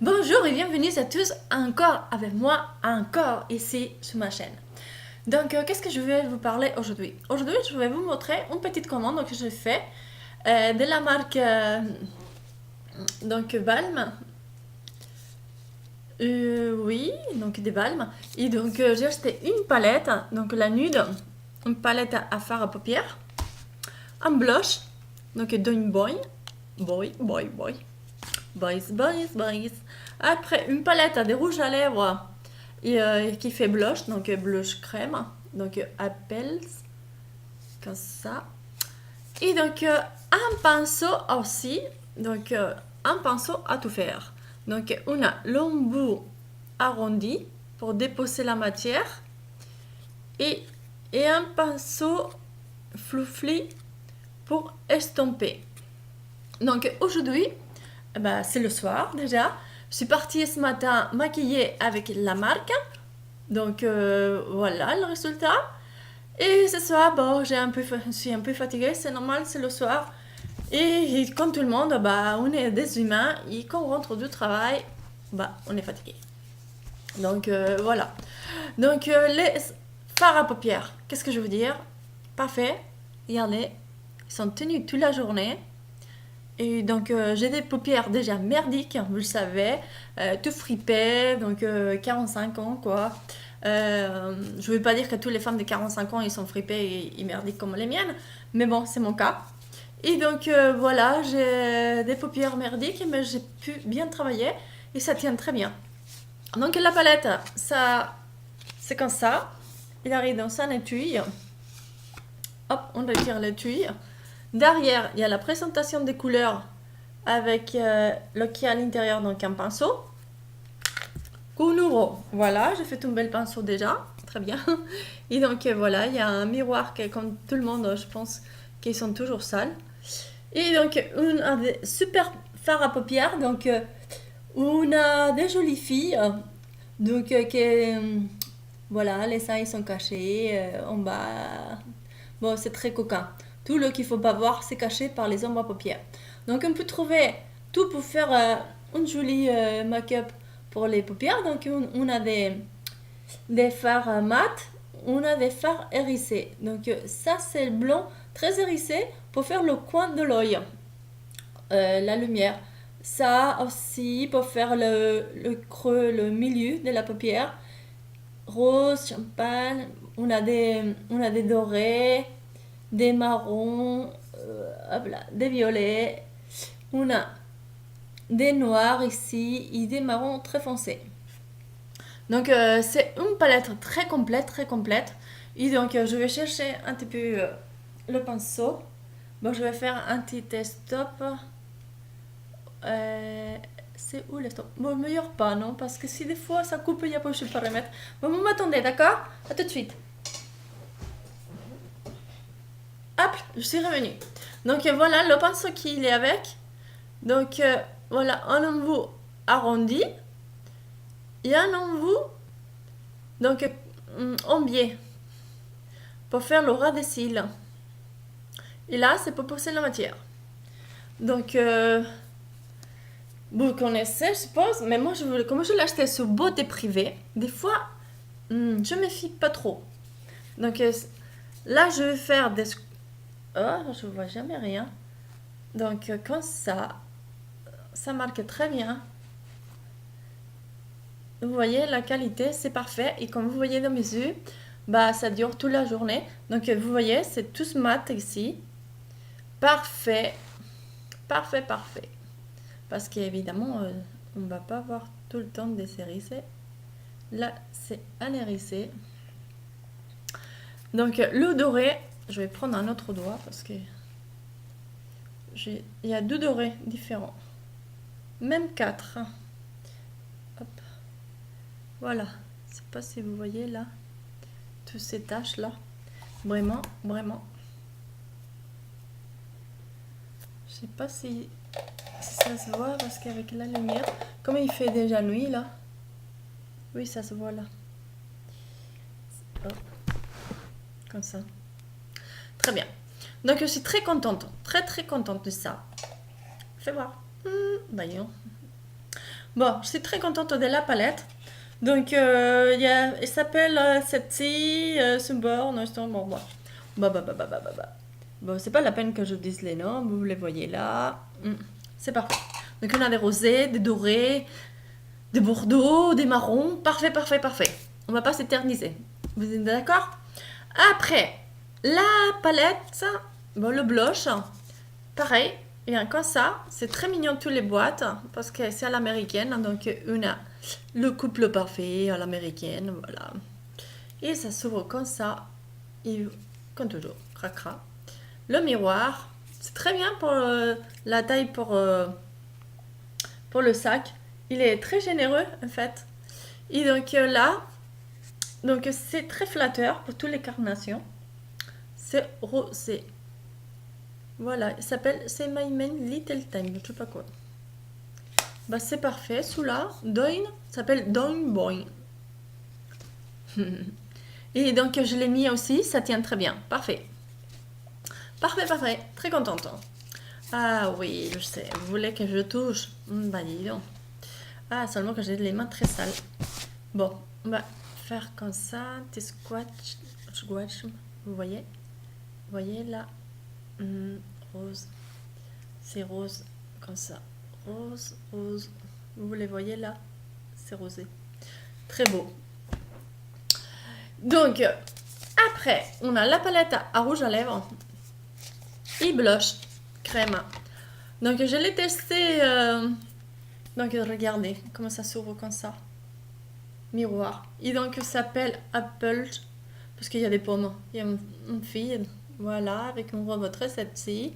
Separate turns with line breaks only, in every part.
Bonjour et bienvenue à tous encore avec moi, encore ici sur ma chaîne. Donc, qu'est-ce que je vais vous parler aujourd'hui? Aujourd'hui, je vais vous montrer une petite commande que j'ai fait de la marque Balm. Oui, donc des Balm. Et donc, j'ai acheté une palette, donc la nude, une palette à fard à paupières, un blush, donc Doing Boy, boys. Après, une palette à des rouges à lèvres qui fait blush, donc blush crème, donc appels, comme ça. Et donc un pinceau aussi, donc un pinceau à tout faire. Donc on a l'embout arrondi pour déposer la matière et, et un pinceau fluffy pour estomper. Donc aujourd'hui, c'est le soir déjà. Je suis partie ce matin maquillée avec la marque. Donc voilà le résultat. Et ce soir, bon, je suis un peu fatiguée, c'est normal, c'est le soir. Et comme tout le monde, on est des humains et quand on rentre du travail, on est fatigué. Donc voilà. Donc les fards à paupières, qu'est-ce que je veux dire? Parfait. Regardez, ils sont tenus toute la journée. Et donc j'ai des paupières déjà merdiques, vous le savez, tout fripé, donc 45 ans quoi. Je ne veux pas dire que toutes les femmes de 45 ans ils sont fripées et merdiques comme les miennes, mais bon, c'est mon cas. Et donc voilà, j'ai des paupières merdiques, mais j'ai pu bien travailler et ça tient très bien. Donc la palette, ça, c'est comme ça. Il arrive dans un étui. Hop, on retire l'étui. Derrière, il y a la présentation des couleurs avec le qui est à l'intérieur, donc un pinceau. Kunuro, voilà, j'ai fait tomber le pinceau déjà, très bien. Et donc voilà, il y a un miroir qui est comme tout le monde, je pense, qui sont toujours sales. Et donc on a des super fards à paupières, donc on a des jolies filles, donc voilà, les seins ils sont cachés en bas. Bon, c'est très coquin. Tout le qu'il faut pas voir, c'est caché par les ombres à paupières. Donc on peut trouver tout pour faire une jolie make-up pour les paupières. Donc on a des fards mat, on a des fards hérissés. Donc ça c'est le blanc très hérissé pour faire le coin de l'œil, la lumière. Ça aussi pour faire le creux, le milieu de la paupière. Rose, champagne, on a des dorés, des marrons, des violets. On a des noirs ici et des marrons très foncés. Donc c'est une palette très complète, très complète. Et donc je vais chercher un petit peu le pinceau. Bon, je vais faire un petit stop. C'est où le stop? Bon, meilleur pas, non? Parce que si des fois ça coupe, il n'y a pas, je peux pas remettre. Bon, vous m'attendez, d'accord? À tout de suite. Hop, je suis revenue. Donc voilà le pinceau qu'il est avec. Donc voilà un embout arrondi et un embout donc en biais pour faire le ras des cils. Et là c'est pour pousser la matière. Donc vous connaissez je suppose, mais moi comme je l'ai acheté sur Beauté Privée, des fois je me fie pas trop. Donc là je vais faire des... Oh, je vois jamais rien. Donc comme ça marque très bien. Vous voyez la qualité, c'est parfait. Et comme vous voyez dans mes yeux, ça dure toute la journée. Donc vous voyez, c'est tout mat ici. Parfait. Parfait. Parce qu'évidemment, on ne va pas avoir tout le temps des hérissés. Là, c'est un hérissé. Donc le doré, je vais prendre un autre doigt parce que il y a deux dorés différents. Même 4. Hop. Voilà. Je ne sais pas si vous voyez là. Toutes ces taches là. Vraiment. Je sais pas si ça se voit parce qu'avec la lumière, comme il fait déjà nuit là. Oui, ça se voit là. Hop. Comme ça. Très bien. Donc je suis très contente. Très contente de ça. Fais voir. Voyons. Bon, je suis très contente de la palette. Donc, il s'appelle Setsi, Sunborn, bon, bon. Bon, c'est pas la peine que je dise les noms, vous les voyez là. C'est parfait. Donc, on a des rosés, des dorés, des bordeaux, des marrons. Parfait, parfait, parfait. On va pas s'éterniser. Vous êtes d'accord? Après, la palette, bon, le blush, pareil, il y a comme ça. C'est très mignon toutes les boîtes parce que c'est à l'américaine. Donc, on a le couple parfait à l'américaine, voilà. Et ça s'ouvre comme ça. Et comme toujours, cracra. Le miroir, c'est très bien pour la taille pour le sac. Il est très généreux en fait. Et donc là, donc c'est très flatteur pour toutes les carnations. C'est rosé. Voilà, il s'appelle C'est My Man Little Time, je sais pas quoi. Bah c'est parfait. Celui-là, Doin, s'appelle Doin Boing. Et donc je l'ai mis aussi, ça tient très bien. Parfait. Parfait, parfait. Très contente. Ah oui, je sais. Vous voulez que je touche? Bah dis donc. Ah, seulement que j'ai les mains très sales. Bon, on va faire comme ça. Petit squash. Vous voyez? Vous voyez là? Rose. C'est rose. Comme ça. Rose, rose. Vous les voyez là? C'est rosé. Très beau. Donc, après, on a la palette à rouge à lèvres. Et blush. Crème. Donc, je l'ai testé. Donc, regardez comment ça s'ouvre comme ça. Miroir. Et donc, ça s'appelle Apple. Parce qu'il y a des pommes. Il y a une fille, voilà, avec une robe très sexy.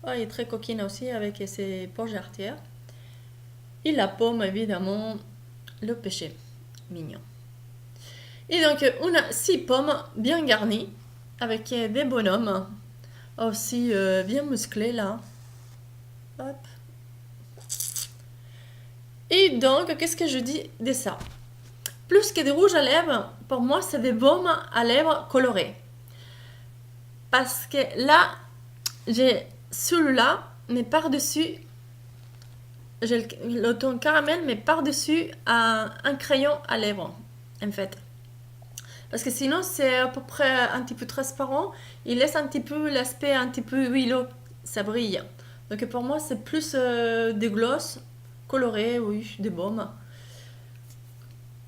Oh, elle est très coquine aussi avec ses poches jarretières. Et la pomme, évidemment, le péché. Mignon. Et donc, on a 6 pommes bien garnies. Avec des bonhommes. Aussi bien musclés là. Hop. Et donc, qu'est-ce que je dis de ça? Plus que des rouges à lèvres, pour moi, c'est des baumes à lèvres colorés. Parce que là, j'ai celui-là, mais par-dessus, j'ai le ton caramel, mais par-dessus un crayon à lèvres, en fait. Parce que sinon, c'est à peu près un petit peu transparent. Il laisse un petit peu l'aspect un petit peu huileux. Ça brille. Donc pour moi, c'est plus des glosses colorées, oui, des baumes.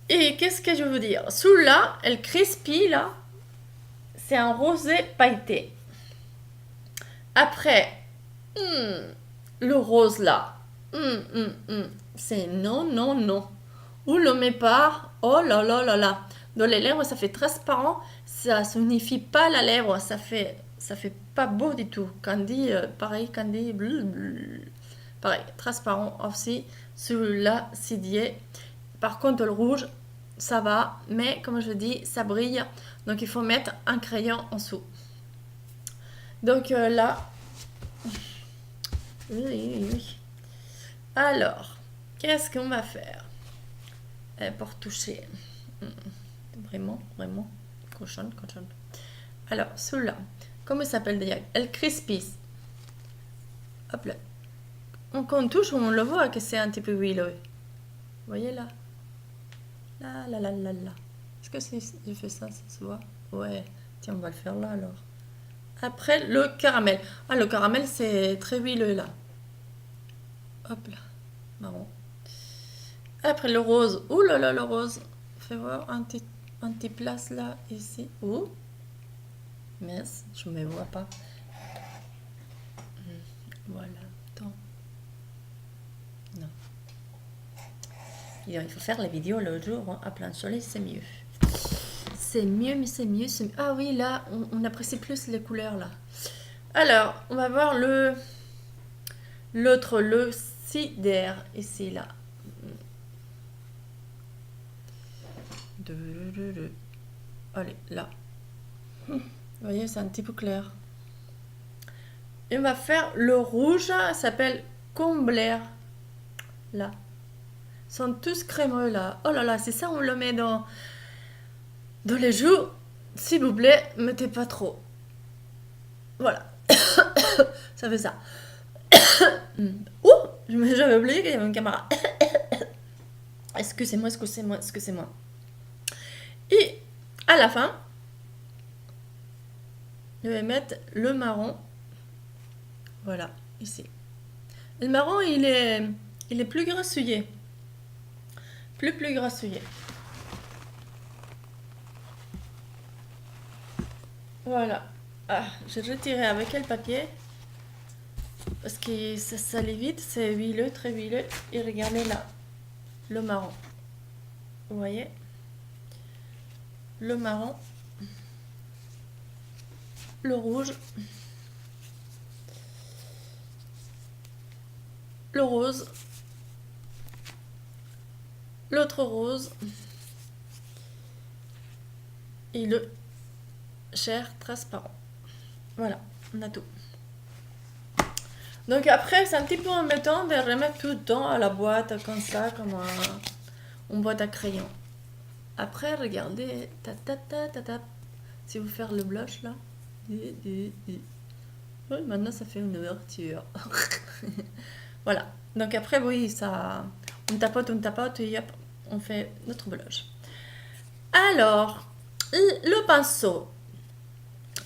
Et qu'est-ce que je veux dire? Celui-là, elle crispy, là, c'est un rosé pailleté. Après, le rose, là, c'est non, non, non. Ou le met pas, oh là là là là. Dans les lèvres, ça fait transparent, ça signifie pas la lèvre, ça fait pas beau du tout. Candy, pareil, candy, pareil, transparent aussi. Celui-là, Sidier. Par contre, le rouge, ça va, mais comme je dis, ça brille. Donc, il faut mettre un crayon en dessous. Donc là, oui. Alors, qu'est-ce qu'on va faire pour toucher? Vraiment, cochonne. Alors, celui-là, comment il s'appelle déjà? El Crispis. Hop là. Quand on touche, on le voit que c'est un petit peu huileux. Vous voyez là? Là. Est-ce que si je fais ça, ça se voit? Ouais. Tiens, on va le faire là alors. Après, le caramel. Ah, le caramel, c'est très huileux là. Hop là. Marron. Après, le rose. Ouh là là, le rose. Fais voir un petit place là, ici. Ouh. Mince, je ne me vois pas. Voilà. Attends. Non. Il faut faire les vidéos le jour hein, à plein soleil, c'est mieux. C'est mieux, mais c'est mieux. Ah oui, là, on apprécie plus les couleurs là. Alors, on va voir l'autre, le cider, ici, là. Allez, là. Vous voyez, c'est un petit peu clair. Et on va faire le rouge, ça s'appelle Combler. Là. Ils sont tous crémeux, là. Oh là là, c'est ça, on le met dans les joues. S'il vous plaît, mettez pas trop. Voilà. Ça fait ça. Ouh, j'avais oublié qu'il y avait une caméra. Excusez-moi, excusez-moi, excusez-moi. Et à la fin, je vais mettre le marron. Voilà, ici. Le marron, il est plus grassouillé. Plus grassouillé. Voilà. Ah, j'ai retiré avec le papier. Parce que ça salit vite, c'est huileux, très huileux. Et regardez là, le marron. Vous voyez? Le marron. Le rouge. Le rose. L'autre rose. Et le chair transparent. Voilà, on a tout. Donc après, c'est un petit peu embêtant de remettre tout le temps à la boîte comme ça, comme une boîte à crayon. Après, regardez, si vous faites le blush là. Oui, maintenant ça fait une ouverture. Voilà. Donc après, oui, ça, on tapote et hop, on fait notre blush. Alors, le pinceau.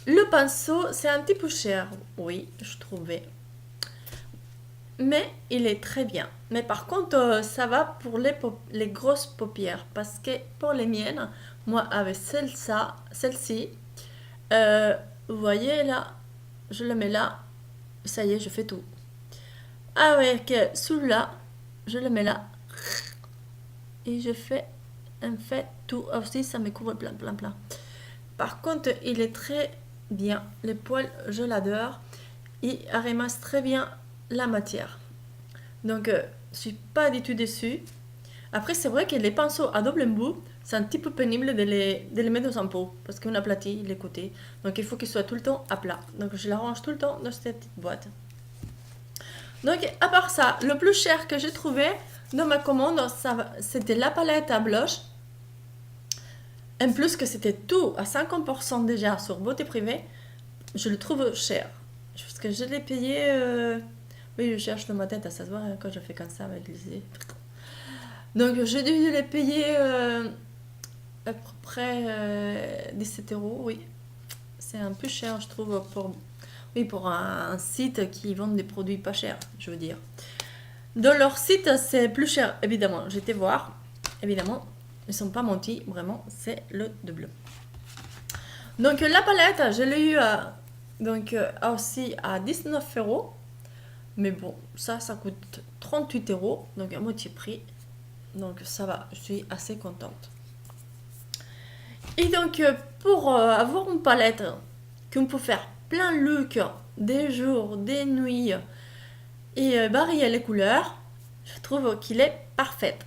Le pinceau, c'est un petit peu cher, oui, je trouvais. Mais il est très bien. Mais par contre, ça va pour les grosses paupières. Parce que pour les miennes, moi, avec celle-ci, vous voyez là, je le mets là. Ça y est, je fais tout. Avec celui-là, je le mets là. Et je fais en fait tout. Aussi, ça me couvre plein. Par contre, il est très bien. Les poils, je l'adore. Il ramasse très bien la matière. Donc, je suis pas du tout déçue. Après, c'est vrai que les pinceaux à double embout, c'est un petit peu pénible de les mettre dans un pot parce qu'on aplatit les côtés. Donc, il faut qu'ils soient tout le temps à plat. Donc, je l'arrange tout le temps dans cette petite boîte. Donc, à part ça, le plus cher que j'ai trouvé dans ma commande, c'était la palette à blush. En plus que c'était tout à 50% déjà sur Beauté Privée, je le trouve cher. Parce que je l'ai payé... Oui, je cherche dans ma tête, ça se voit quand je fais comme ça avec les yeux. Donc, j'ai dû les payer à peu près 17 €, oui. C'est un peu cher, je trouve, pour un site qui vend des produits pas chers, je veux dire. Dans leur site, c'est plus cher, évidemment. J'ai été voir, évidemment. Ils ne sont pas mentis, vraiment, c'est le double. Donc, la palette, je l'ai eu aussi à 19 €. Mais bon, ça coûte 38 €, donc à moitié prix. Donc ça va, je suis assez contente. Et donc pour avoir une palette qu'on peut faire plein look, des jours, des nuits, et varier les couleurs, je trouve qu'il est parfait.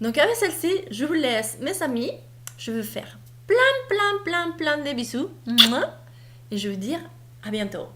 Donc avec celle-ci, je vous laisse mes amis. Je veux faire plein de bisous. Et je veux dire à bientôt.